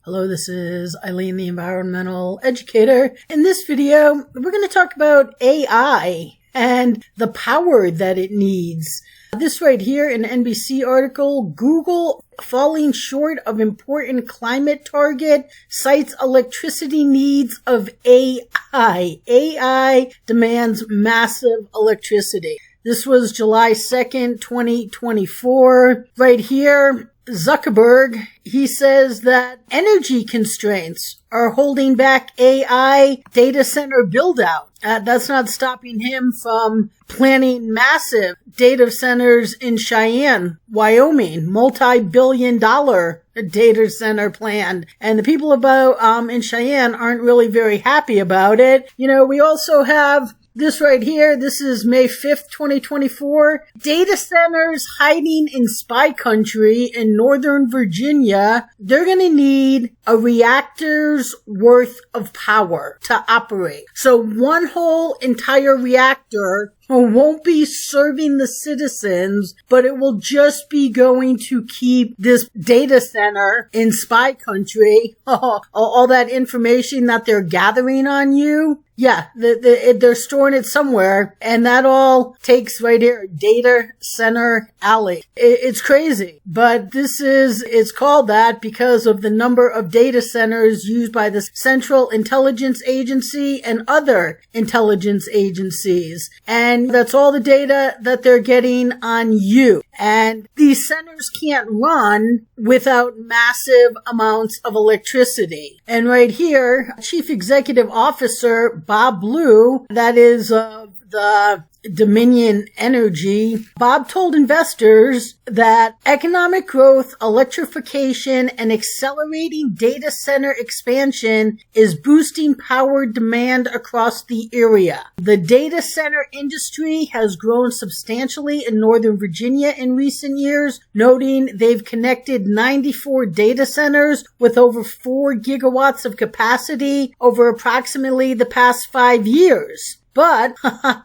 Hello, this is Eileen, the environmental educator. In this video, we're going to talk about AI and the power that it needs. This right here, an NBC article, Google falling short of important climate target, cites electricity needs of AI. AI demands massive electricity. This was July 2nd, 2024. Right here, Zuckerberg, he says that energy constraints are holding back AI data center build-out. That's not stopping him from planning massive data centers in Cheyenne, Wyoming, multi-billion-dollar data center planned. And the people in Cheyenne aren't really very happy about it. You know, we also have this right here, this is May 5th, 2024. Data centers hiding in spy country in Northern Virginia. They're going to need a reactor's worth of power to operate. So one whole entire reactor won't be serving the citizens, but it will just be going to keep this data center in spy country. All that information that they're gathering on you. Yeah, they're storing it somewhere, and that all takes right here, data center alley. It's crazy, but it's called that because of the number of data centers used by the Central Intelligence Agency and other intelligence agencies. And that's all the data that they're getting on you. And these centers can't run without massive amounts of electricity. And right here, Chief Executive Officer Bob Blue, that is the Dominion Energy, Bob told investors that economic growth, electrification, and accelerating data center expansion is boosting power demand across the area. The data center industry has grown substantially in Northern Virginia in recent years, noting they've connected 94 data centers with over 4 gigawatts of capacity over approximately the past 5 years. But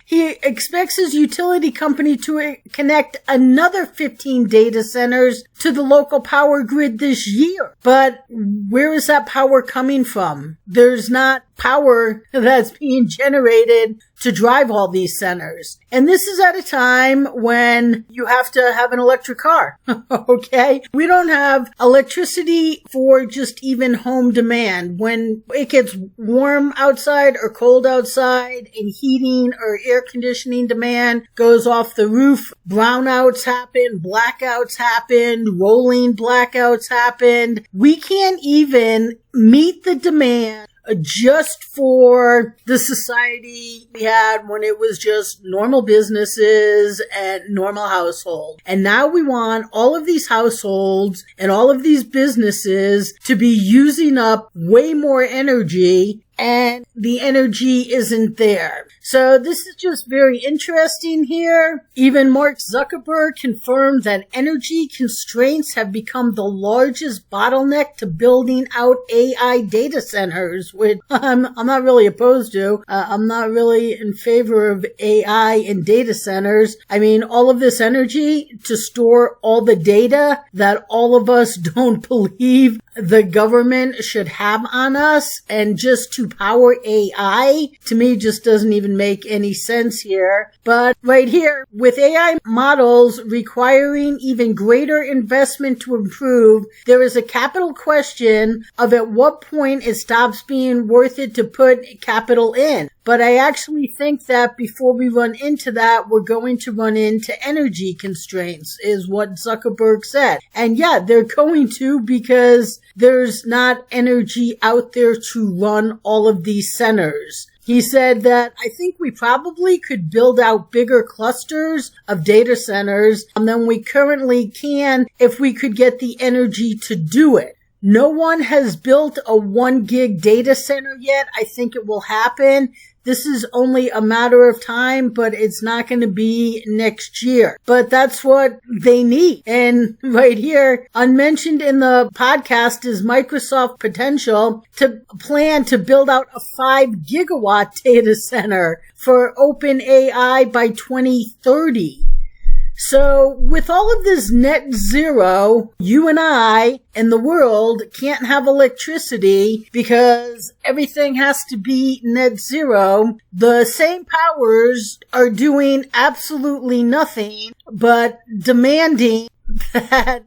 he expects his utility company to connect another 15 data centers to the local power grid this year. But where is that power coming from? There's not power that's being generated to drive all these centers. And this is at a time when you have to have an electric car. Okay? We don't have electricity for just even home demand. When it gets warm outside or cold outside and heating or air conditioning demand goes off the roof, brownouts happen, blackouts happen, rolling blackouts happened. We can't even meet the demand just for the society we had when it was just normal businesses and normal household. And now we want all of these households and all of these businesses to be using up way more energy, and the energy isn't there. So this is just very interesting here. Even Mark Zuckerberg confirmed that energy constraints have become the largest bottleneck to building out AI data centers, which I'm not really opposed to. I'm not really in favor of AI in data centers. I mean, all of this energy to store all the data that all of us don't believe the government should have on us, and just to power AI, to me, just doesn't even make any sense here. But right here, with AI models requiring even greater investment to improve, there is a capital question of at what point it stops being worth it to put capital in. But I actually think that before we run into that, we're going to run into energy constraints, is what Zuckerberg said. And yeah, they're going to, because there's not energy out there to run all of these centers. He said that I think we probably could build out bigger clusters of data centers than we currently can if we could get the energy to do it. No one has built a 1 gig data center yet. I think it will happen. This is only a matter of time, but it's not going to be next year. But that's what they need. And right here, unmentioned in the podcast is Microsoft potential to plan to build out a 5 gigawatt data center for OpenAI by 2030. So with all of this net zero, you and I and the world can't have electricity because everything has to be net zero. The same powers are doing absolutely nothing but demanding that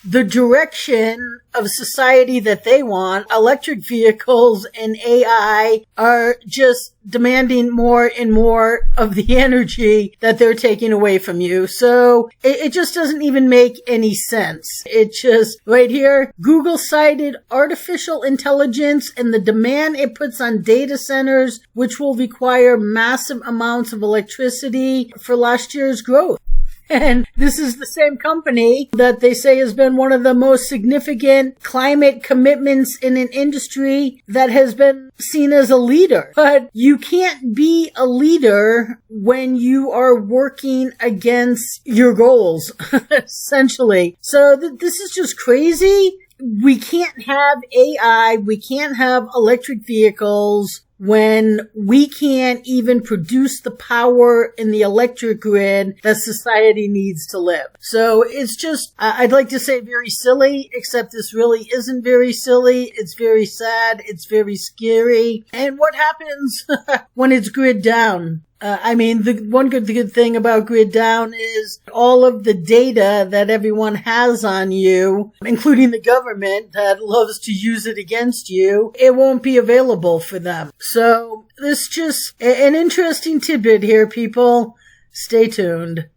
the direction of society that they want, electric vehicles and AI, are just demanding more and more of the energy that they're taking away from you. So it just doesn't even make any sense. It just, right here, Google cited artificial intelligence and the demand it puts on data centers, which will require massive amounts of electricity for last year's growth. And this is the same company that they say has been one of the most significant climate commitments in an industry that has been seen as a leader. But you can't be a leader when you are working against your goals, essentially. So this is just crazy. We can't have AI, we can't have electric vehicles when we can't even produce the power in the electric grid that society needs to live. So it's just, I'd like to say very silly, except this really isn't very silly. It's very sad. It's very scary. And what happens when it's grid down? The one good thing about grid down is all of the data that everyone has on you, including the government that loves to use it against you, it won't be available for them. So this is just an interesting tidbit here, people. Stay tuned.